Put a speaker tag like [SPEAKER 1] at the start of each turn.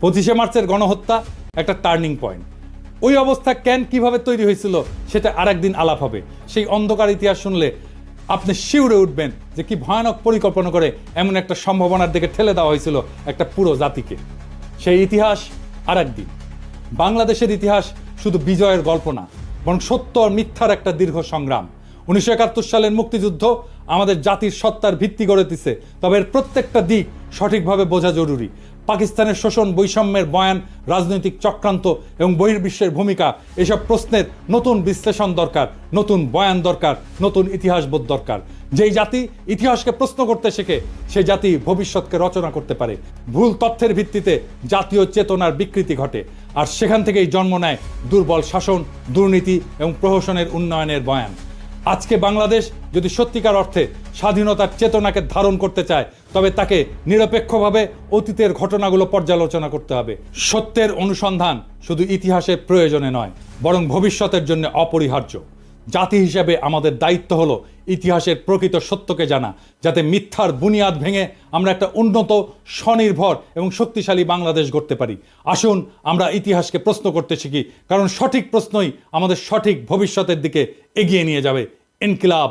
[SPEAKER 1] 25শে মার্চের গণহত্যা একটা টার্নিং পয়েন্ট। ওই অবস্থা কেন কিভাবে তৈরি হয়েছিল সেটা আরেকদিন আলাপ হবে। সেই অন্ধকার ইতিহাস শুনলে আপনি শিউরে উঠবেন যে কি ভয়ানক পরিকল্পনা করে এমন একটা সম্ভাবনার দিকে ঠেলে দেওয়া হয়েছিল একটা পুরো জাতিকে। সেই ইতিহাস আরেকদিন। বাংলাদেশের ইতিহাস শুধু বিজয়ের গল্প না, বরং সত্য আর মিথ্যার একটা দীর্ঘ সংগ্রাম। 1971 সালের মুক্তিযুদ্ধ আমাদের জাতির সত্তার ভিত্তি গড়ে দিছে, তবে এর প্রত্যেকটা দিক সঠিকভাবে বোঝা জরুরি। পাকিস্তানের শোষণ, বৈষম্যের বয়ান, রাজনৈতিক চক্রান্ত এবং বহির্বিশ্বের ভূমিকা, এসব প্রশ্নের নতুন বিশ্লেষণ দরকার, নতুন বয়ান দরকার, নতুন ইতিহাসবোধ দরকার। যেই জাতি ইতিহাসকে প্রশ্ন করতে শেখে সেই জাতি ভবিষ্যৎকে রচনা করতে পারে। ভুল তথ্যের ভিত্তিতে জাতীয় চেতনার বিকৃতি ঘটে, আর সেখান থেকেই জন্ম নেয় দুর্বল শাসন, দুর্নীতি এবং প্রহসনের উন্নয়নের বয়ান। আজকে বাংলাদেশ যদি সত্যিকার অর্থে স্বাধীনতার চেতনাকে ধারণ করতে চায়, তবে তাকে নিরপেক্ষভাবে অতীতের ঘটনাগুলো পর্যালোচনা করতে হবে। সত্যের অনুসন্ধান শুধু ইতিহাসের প্রয়োজনে নয়, বরং ভবিষ্যতের জন্য অপরিহার্য। জাতি হিসেবে আমাদের দায়িত্ব হলো ইতিহাসের প্রকৃত সত্যকে জানা, যাতে মিথ্যার বুনিয়াদ ভেঙে আমরা একটা উন্নত, স্বনির্ভর এবং শক্তিশালী বাংলাদেশ গড়তে পারি। আসুন আমরা ইতিহাসকে প্রশ্ন করতে শিখি, কারণ সঠিক প্রশ্নই আমাদের সঠিক ভবিষ্যতের দিকে এগিয়ে নিয়ে যাবে। ইনকিলাব।